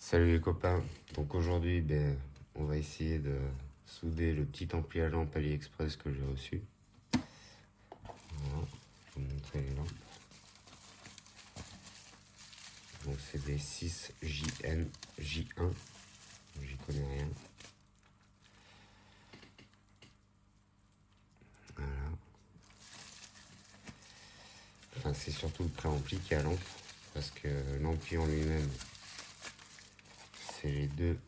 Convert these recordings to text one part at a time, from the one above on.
Salut les copains, donc aujourd'hui on va essayer de souder le petit ampli à lampe AliExpress que j'ai reçu. Voilà, je vais vous montrer les lampes. Donc c'est des 6JN J1, j'y connais rien. Voilà. Enfin c'est surtout le préampli qui a lampe, parce que l'ampli en lui-même c'est les deux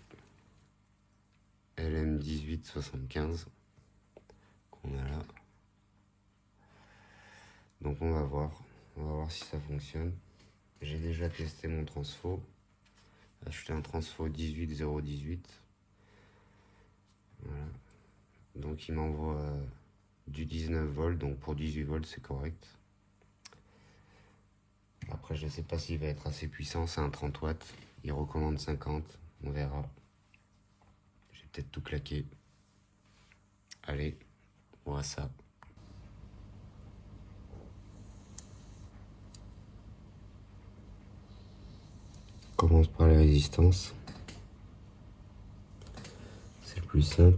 LM1875 qu'on a là. Donc on va voir si ça fonctionne. J'ai déjà testé mon transfo, acheté un transfo 18018. Voilà. Donc il m'envoie du 19 volts, donc pour 18 volts c'est correct. Après je sais pas s'il va être assez puissant, c'est un 30 watts, il recommande 50, on verra. J'ai peut-être tout claqué. Allez, on voit ça. On commence par les résistances. C'est le plus simple.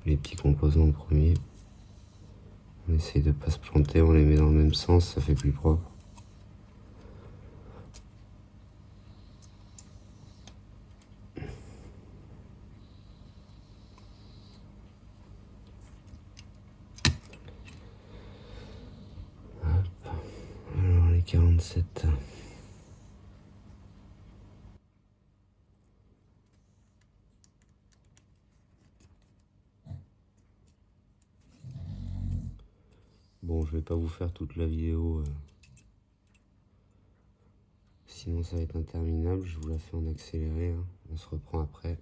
Les petits composants en premier. On essaye de pas se planter, on les met dans le même sens, ça fait plus propre. Hop. Alors les 47. Bon, je vais pas vous faire toute la vidéo, sinon ça va être interminable. Je vous la fais en accéléré, hein. On se reprend après.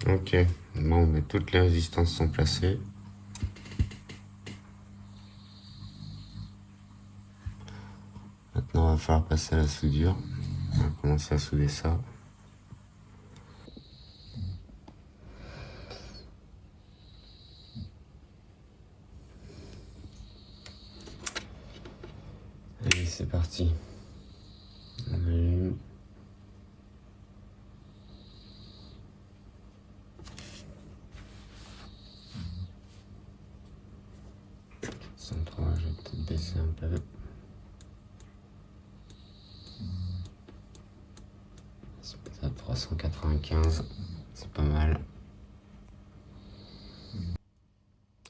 Ok, bon, mais toutes les résistances sont placées. Maintenant, il va falloir passer à la soudure. On va commencer à souder ça. Allez, c'est parti. On allume. Je vais peut-être baisser un peu. C'est peut-être 395, c'est pas mal.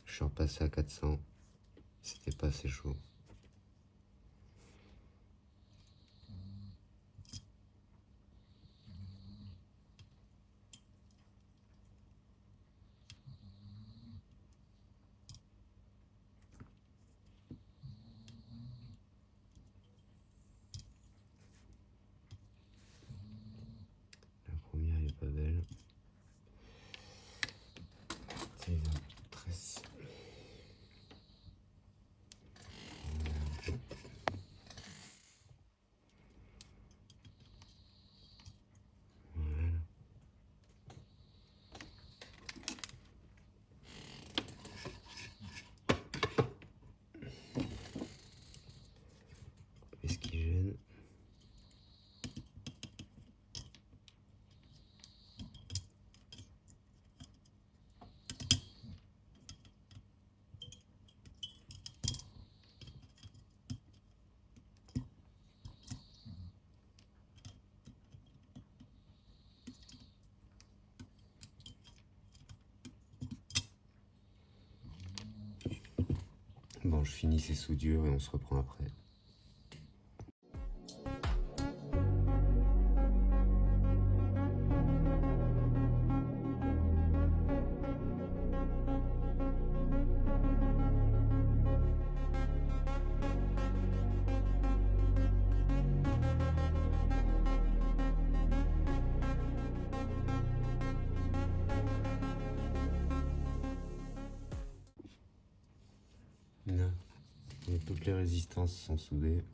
Je suis repassé à 400, c'était pas assez chaud. La première elle est pas belle. C'est une tresse. Voilà. Et ce qui gêne. Bon, je finis ces soudures et on se reprend après. Non, il toutes les résistances sont soudées.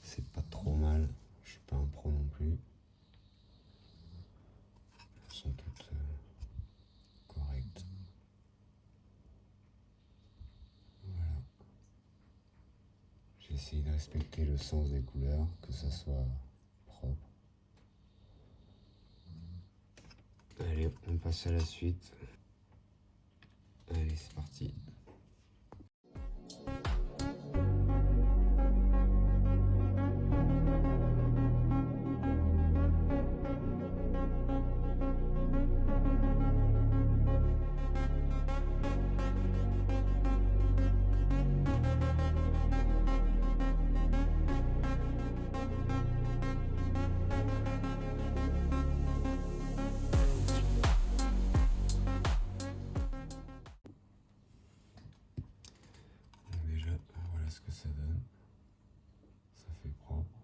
C'est pas trop mal. Je suis pas un pro non plus. Elles sont toutes correctes. Voilà. J'ai essayé de respecter le sens des couleurs, que ça soit propre. Allez, on passe à la suite. Allez, c'est parti. Déjà, voilà ce que ça donne. Ça fait propre.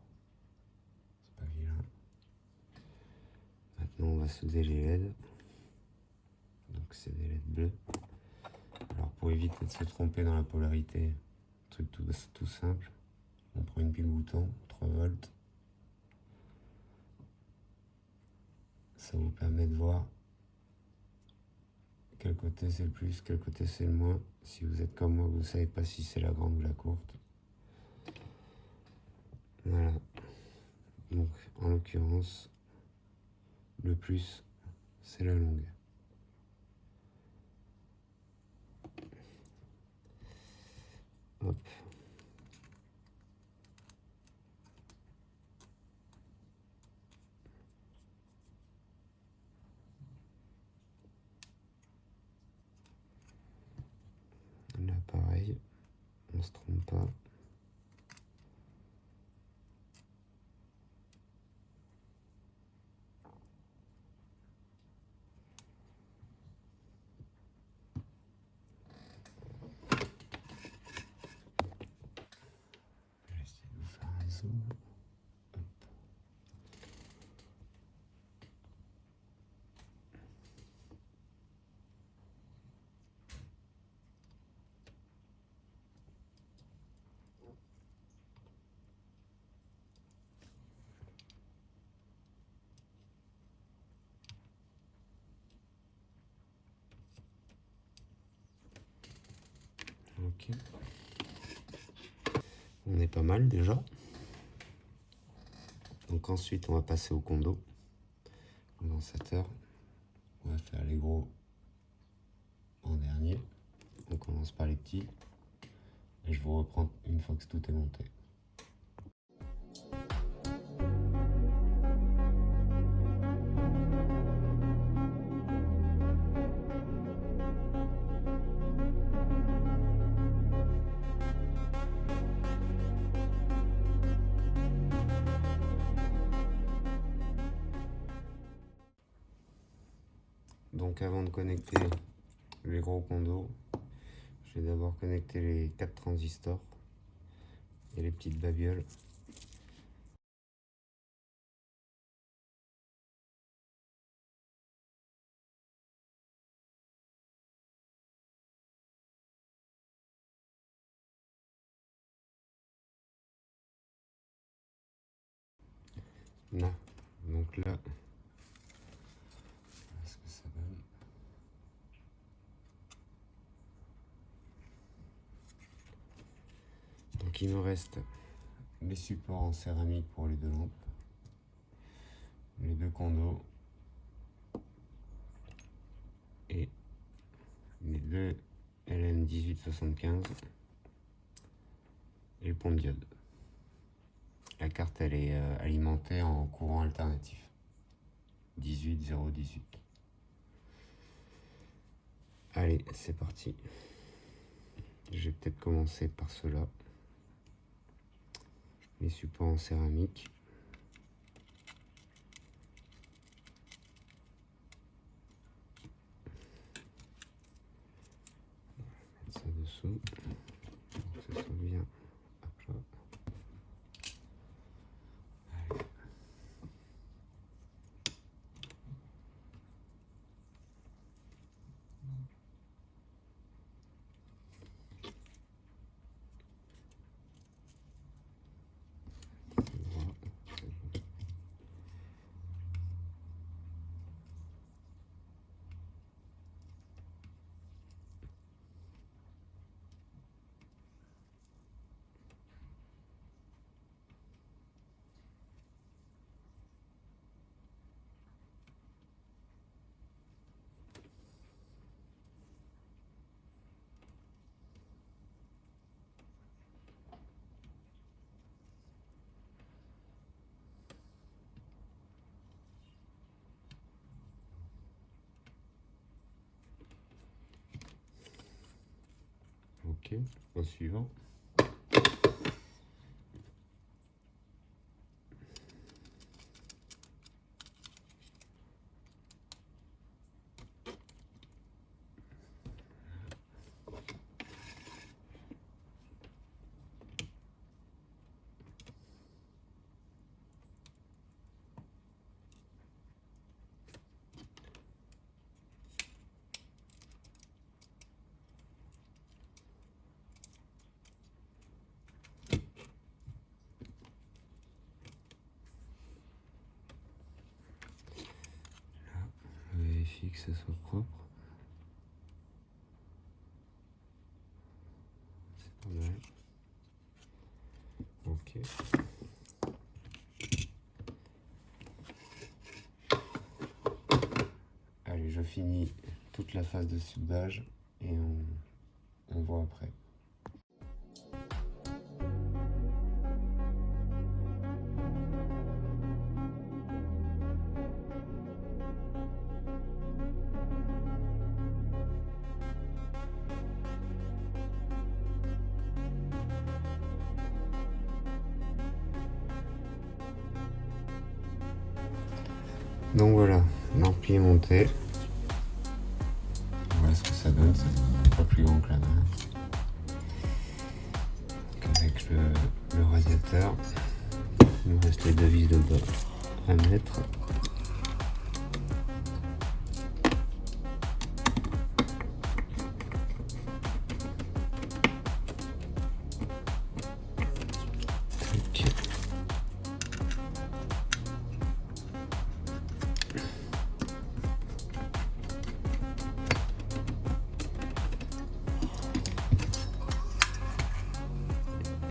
C'est pas vilain. Maintenant, on va souder les LED. Donc, c'est des LED bleus. Alors, pour éviter de se tromper dans la polarité, truc tout simple, on prend une pile bouton, 3 volts. Ça vous permet de voir quel côté c'est le plus, quel côté c'est le moins. Si vous êtes comme moi, vous ne savez pas si c'est la grande ou la courte. Voilà. Donc, en l'occurrence, le plus, c'est la longue. Hop. Là, pareil, on se trompe pas. Je vais essayer de vous faire un zoom. Hop. Ok. On est pas mal déjà. Donc ensuite, on va passer au condensateur. On va faire les gros en dernier. On commence par les petits. Et je vous reprends une fois que tout est monté. Donc avant de connecter les gros condos, je vais d'abord connecter les 4 transistors et les petites babioles. Là, donc là, voilà ce que ça donne. Donc il nous reste les supports en céramique pour les deux lampes, les deux condos et les deux LM1875 et le pont de diode. La carte elle est alimentée en courant alternatif 18018. Allez, c'est parti. Je vais peut-être commencer par ceux-là. Les supports en céramique. Mettre ça dessous pour que ça soit bien à plat. Allez. Ok, au suivant. Vérifie que ça soit propre. C'est pas mal. Ok. Allez, je finis toute la phase de soudage et on voit après. Donc voilà, l'ampli est monté. Voilà ce que ça donne, c'est pas plus grand que la main. Avec le radiateur, il nous reste les deux vis de bas à mettre.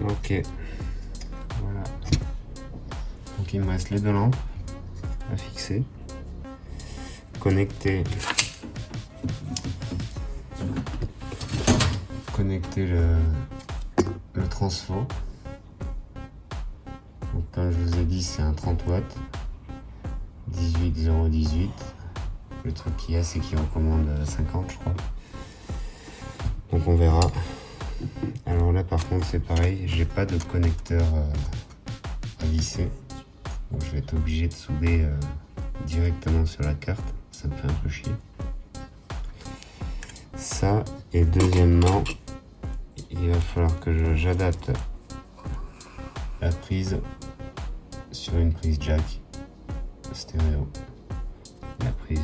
Ok, voilà. Donc il me reste les deux lampes à fixer, connecter le transfo. Donc comme je vous ai dit, c'est un 30 watts 18018. Le truc qu'il y a, c'est qu'il recommande 50, je crois. Donc on verra. Alors là par contre c'est pareil, j'ai pas de connecteur à visser, donc je vais être obligé de souder directement sur la carte, ça me fait un peu chier. Ça, et deuxièmement, il va falloir que j'adapte la prise sur une prise jack stéréo, la prise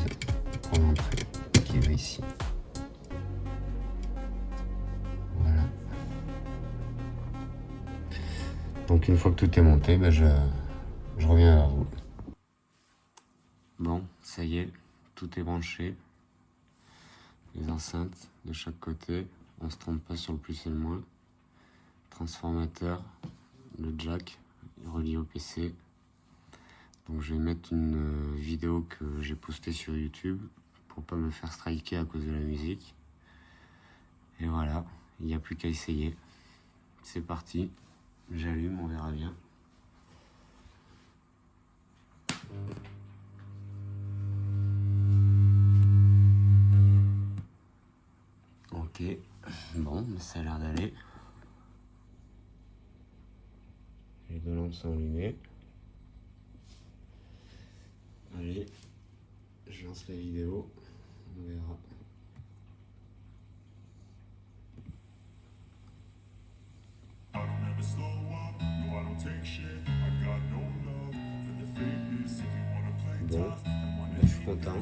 pour l'entrée qui va ici. Donc une fois que tout est monté, je reviens vers vous. Bon, ça y est, tout est branché. Les enceintes de chaque côté, on ne se trompe pas sur le plus et le moins. Transformateur, le jack relié au PC. Donc je vais mettre une vidéo que j'ai postée sur YouTube pour pas me faire striker à cause de la musique. Et voilà, il n'y a plus qu'à essayer. C'est parti. J'allume, on verra bien. Ok, bon, ça a l'air d'aller. Les deux lampes sont allumées. Allez, je lance la vidéo, on verra. Bon, je suis content.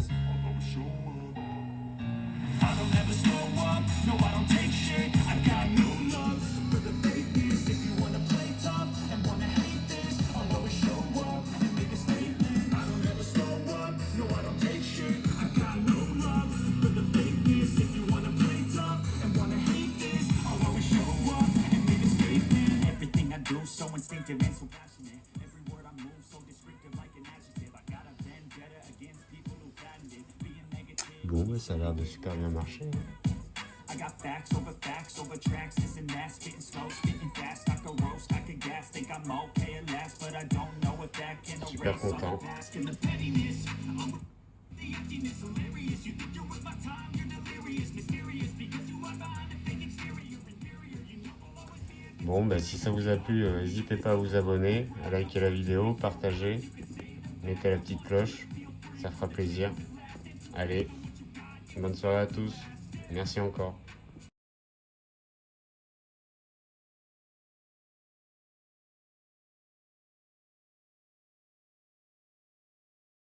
Bon, mais ça a l'air de super bien marcher. Super content. Bon, bah, si ça vous a plu, n'hésitez pas à vous abonner, à liker la vidéo, partager, mettez la petite cloche, ça fera plaisir. Allez, bonne soirée à tous, merci encore.